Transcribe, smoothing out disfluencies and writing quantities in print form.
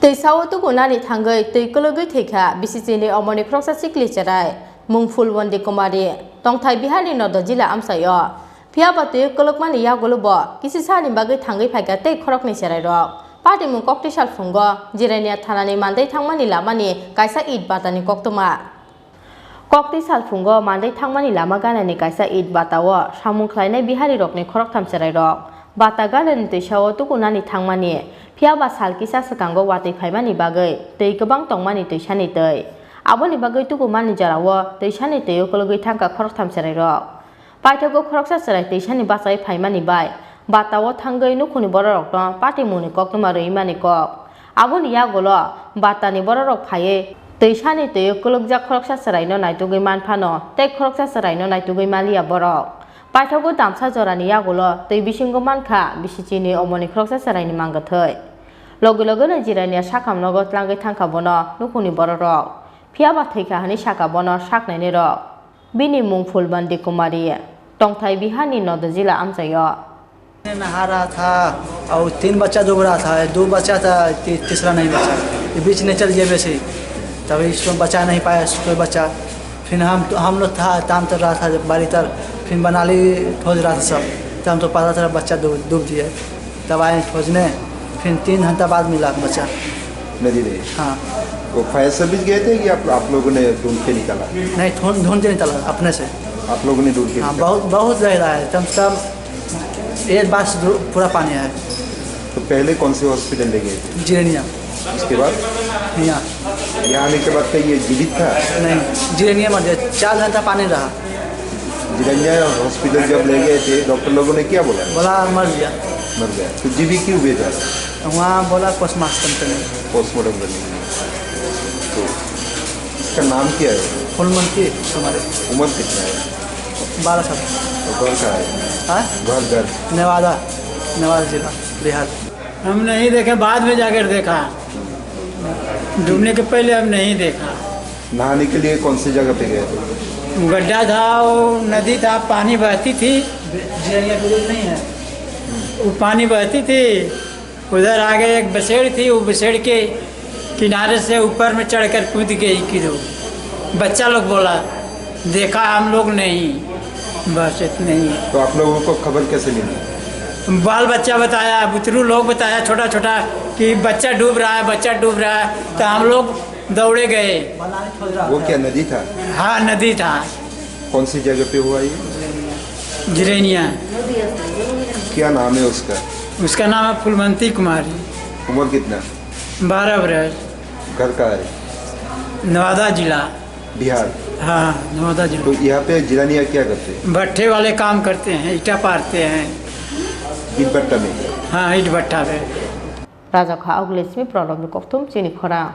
Twisa Tukunani Thangwi Lukugwi Thwikha Bisinchinwi Omarni Khoroksa Sikli Chwrai Mungful Wandi Kumari Tongthai Bihari Nodo Jila Amsayo Phiaba Twio Kolokmani Yagolubo Kisisani Bagi Thangwi Phaika Tei Khorokni Chwrai Rok Party Mung Kokti Salfungo Jirania Thanani Mandai Thangmani Lamani Kaisa Id Batani Koktuma Kokti Salfungo Mandai Thangmani Lama Ganani Kaisa Id Batawo Samung Khlainai Bihari Rokni Khoroktham Chwrai Rok Bata Galan Twisa Tukunani Thangmani Phiaba salkisa sekango wati phaimani bagai tei gobang tongmani Twisani tei aboni bagai tukumani jarawo Twisani tei Lukugwi thangka khoroktham chwrai rok paithago khoroksa chwrai Twisani basai phaimani bai batawo thangoi nukhuni borok no pati muni koktuma reimani kok aboni yagolo batani borok phaye Twisani tei Lukugja khoroksa chwrai no naitugui manphano tei khoroksa chwrai no naitugui malia borok paithago damsa jorani yagolo tei bisingo mankha Bisinchinwi Omarni Khoroksa chwrai ni mangathai Logo jirania sakam nogot langai thangka bono nukhuni borok Phiaba Thwikha hani saka bono saknaini rok bini mungful bandi kumari tongthai bihani nodo jila amsayo नहारा था और 3 बच्चा डूब रहा था 2 बच्चा था तीसरा नहीं बचा ये बीच में चल गया वैसे तभी इसको बचा नहीं पाया कोई बच्चा फिर हम लोग था ताम तर रहा था बारी तर फिर बनाली खोज रहा था सब तब हम तो पता था बच्चा डूब दिया तब आए खोजने फिर 3 घंटा बाद मिला बच्चा नदी में। हाँ वो फायर सर्विस गए थे कि आप लोगों ने ढूंढ के निकाला? नहीं ढूंढ के निकाला अपने से। आप लोगों ने ढूंढ के? हाँ बहुत गहरा है कम से कम 1 बार पूरा पानी है। तो पहले कौन से हॉस्पिटल ले गए थे? जिरेनिया। उसके बाद यहाँ आने के बाद ये जीवित था? नहीं जिरेनिया मर गया 4 घंटा पानी रहा। जिरेनिया हॉस्पिटल जब ले गए थे डॉक्टर लोगों ने क्या बोला? बोला मर गया। तो जीवित क्यों भेजा? वहाँ बोला पोस्टमार्टम करने। पोस्टमार्टम करने। तो इसका नाम क्या है? फुलमंती हमारे। उम्र कितना है? 12 साल। तो घर कहाँ है? हाँ? घर नेवादा जिला बिहार। हम नहीं देखे बाद में जाकर देखा डूबने के पहले हम नहीं देखा। नहाने के लिए कौन सी जगह पे गए थे? गड्ढा था वो नदी था पानी बहती थी नहीं है वो पानी बहती थी उधर आगे एक बसेड़ थी वो बसेड़ के किनारे से ऊपर में चढ़कर कूद गई कि दो बच्चा लोग बोला देखा हम लोग नहीं बस इतने ही। तो आप लोगों को खबर कैसे मिली? बाल बच्चा बताया बुतरू लोग बताया छोटा छोटा कि बच्चा डूब रहा है तो हम लोग दौड़े गए। वो क्या नदी था? हाँ नदी था। कौन सी जगह पे हुआ ये? जिरेनिया। क्या नाम है उसका? उसका नाम है फुलमंती कुमारी। उम्र कितना? 12 बरस। घर का है? नवादा जिला बिहार। हाँ नवादा जिला। तो यहाँ पे जिरानिया क्या करते हैं? भट्ठे वाले काम करते हैं ईटा पारते हैं। ईट भट्टा में? हाँ ईट भट्टा में। Raja Kha Oglismi Problem Koktum Chini Khorang